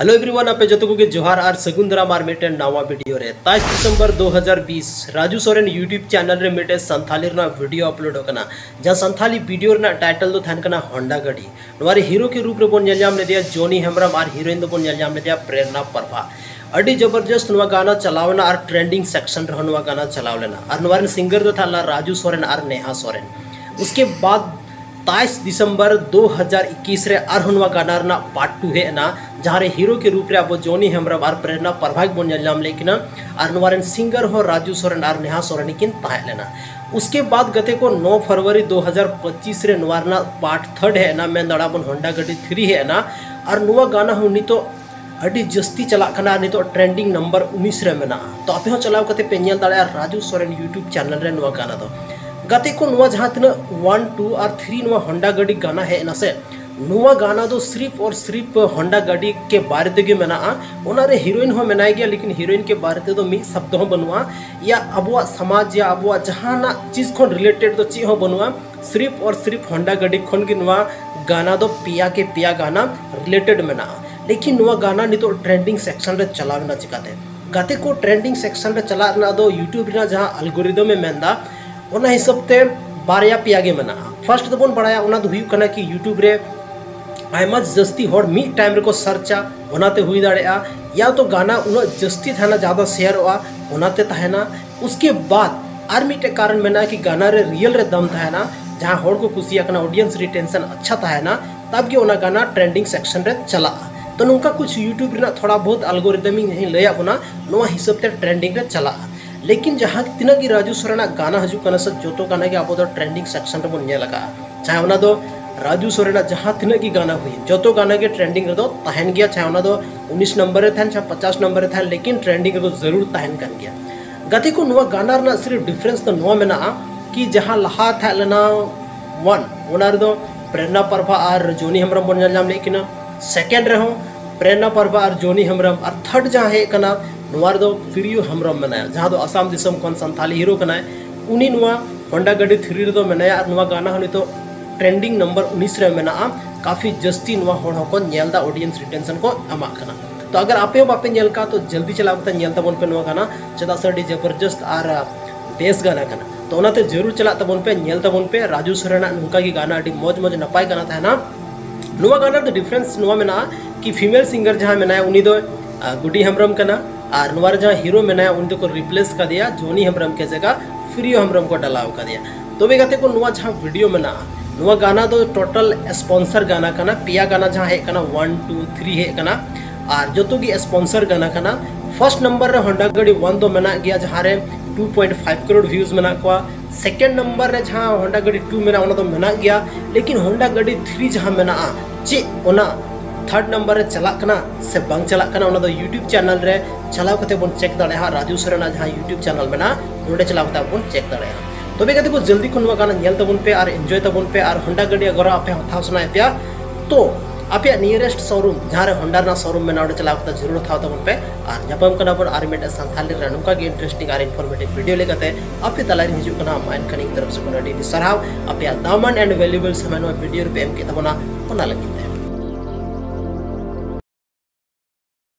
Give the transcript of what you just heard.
Hello everyone आपे जो को जोहार और सगुन दाराम और मिटे नवा वीडियो रे 23 दिसंबर 2020 राजू सोरेन यूट्यूब चैनल रे मिटे संथाली रे वीडियो अपलोड होकना जहां संथाली वीडियो रे टाइटल दो थान कना होंडा गाड़ी नवारे हीरो के रूप रे बोन नेलजाम ले दिया जॉनी हेम्ब्रम और हीरोइन दो बोन नेलजाम ले दिया प्रेरणा प्रभा अड़ी जबरदस्त नवा गाना चलावना और ट्रेंडिंग सेक्शन रे नवा गाना चलाव लेना और नवारे सिंगर दो था राजू सोरेन और नेहा सोरेन। उसके बाद 23 दिसंबर 2021 रे आरहुनवा गाना रना पार्ट 2 है ना जहाँ रे हीरो के रूप रे अब जॉनी हेम्ब्रम और प्रेरणा प्रभा बोन नेलजाम लेकिन और नवारे सिंगर हो राजू सोरेन और नेहा सोरेन किन ताहे लेना। उसके बाद गते को 9 फरवरी 2025 रे नवारना पार्ट 3 है ना मैं दड़ा बन होंडा गाड़ी 3 है ना और नुआ गाना हो नी तो अड़ी जस्ती चला कना नी तो ट्रेंडिंग नंबर 19 रे मेना तो आपे हो चलाव कते पे नेल दाड़ा राजू सोरेन यूट्यूब चैनल रे नुआ गाना दो गते को नुआ जहाँ तना 1, 2 और 3 नुआ होंडा गाड़ी गाना है ना से नुआ गाना दो सिर्फ और सिर्फ होंडा गाड़ी के बारे तेगे मेना ओना रे हीरोइन हो मेनाय गया लेकिन हीरोइन के बारे ते दो मी शब्द हो बनवा या अबुआ समाज या अबुआ जहाना चीज को रिलेटेड तो ची हो बनवा सिर्फ और सिर्फ होंडा गाड़ी खन की नुआ गाना दो पिया के पिया गाना रिलेटेड मेना लेकिन नुआ गाना नी तो ट्रेंडिंग सेक्शन रे चलावना चिकाते गाते को ट्रेंडिंग सेक्शन रे चलाना दो यूट्यूब रे जहां एल्गोरिदम में मेंदा ओना हिसाब ते बारया पिया गे मेना फर्स्ट तो बोन बड़ाया ओना दो हुई कना कि यूट्यूब रे आयमा जस्ती होड़ मी टाइम रे को सर्चा ओनाते हुई दाड़ेया या तो गाना उना जस्ती थाना ज़्यादा शेयर हुआ ओनाते तहना। उसके बाद आर मिटे कारण मेना कि गाना रे रियल रे दम तहना जहाँ होड़ को कुसिया कना ऑडियंस रिटेंशन अच्छा तहना तब के ओना गाना ट्रेंडिंग सेक्शन रे चला तो नुका कुछ यूट्यूब रे थोड़ा बहुत एल्गोरिदमिक नहीं लया बना नोआ हिसाब ते ट्रेंडिंग रे चला लेकिन जहाँ तीना की राजू सोरेन गाना हजू कना से जो गाना के अब ट्रेंडिंग सेक्शन रे बन नेल लगा चाहे ओना दो राजू सोरेन जहाँ तीना की गाना हुई जो गाना के ट्रेंडिंग रे दो तहन गया चाहे ओना दो 19 नंबर रे थान चाहे 50 नंबर रे थान लेकिन ट्रेंडिंग रे तो जरूर तहन कन गया गति को नुआ गाना रना सिर्फ डिफरेंस तो नुआ मेना कि जहाँ लहा था लेना 1 ओना रे दो प्रेरणा प्रभा और जॉनी हेम्ब्रम बन नेलजाम लेकिन सेकेंड रे हो प्रेरणा प्रभा और जॉनी हेम्ब्रम और थर्ड जहाँ है कना नुआ दो प्रियो हेम्ब्रम मेनाया जहाँ दो आसाम दिसम कौन संथाली हीरो कना उनी नुआ होंडा गाड़ी 3 रे दो मेनाया और नुआ गाना हनी तो ट्रेंडिंग नंबर 19 रे मेना काफ़ी जस्ती नुआ होड़ को नेलदा ऑडियंस रिटेंशन को अमा कना। तो अगर आपे बापे नेल का तो जल्दी चला कते नेल तबन पे नुआ गाना चदा से अडी जबरदस्त और बेस गाना कना तो ओनाते जरूर चला तबन पे नेल तबन पे राजू सोरेन नुका की गाना अडी मौज मौज नपाय गाना तहना नुआ गाना तो डिफरेंस नुआ मेना कि फीमेल सिंगर जहाँ मेना उनी दो गुडी हेम्ब्रम कना और नुआ जहाँ हीरो मेना उन को रिप्लेस कर दिया जॉनी हेम्ब्रम के जगह प्रियो हेम्ब्रम को डलाव कर दिया। तो वे कहते को नुआ जहाँ वीडियो मेना नुआ गाना दो टोटल स्पॉन्सर गाना कना पिया गाना जहाँ है कना 1, 2, 3 है कना और जो की स्पॉन्सर गाना कना फर्स्ट नंबर रे होंडा गाड़ी 1 दो मेना गया जहाँ रे 2.5 करोड़ व्यूज मेना को सेकेंड नंबर रे जहाँ होंडा गाड़ी 2 मेना उना तो मेना गया लेकिन होंडा गाड़ी 3 जहाँ मेना चे ओना थर्ड नंबर रे चला कना से बंग चला कना उना दो यूट्यूब चैनल रे चलाव कते बोन चेक दाड़े राजू सोरेन जहाँ यूट्यूब चैनल मेना नोडे चलाव कते बोन चेक दाड़े तो वे कहते को जल्दी को नुआ गाना नेल तबन पे और एंजॉय तबन पे और होंडा गाड़ी अगर आपे हथाव सना पे तो आपे नियरेस्ट शोरूम जहाँ रे होंडा ना शोरूम में नाडे चलाव कते जरूर हथाव तबन पे और जपम कना बन और मिटे संथाली रे नुका के इंटरेस्टिंग और इन्फॉर्मेटिव वीडियो लेकते आपे तलारी हिजु कना माइन कनिंग तरफ से कोना डी सराव आपे दामन एंड वैल्यूएबल समय नो वीडियो पे एम के तबना कोना लगी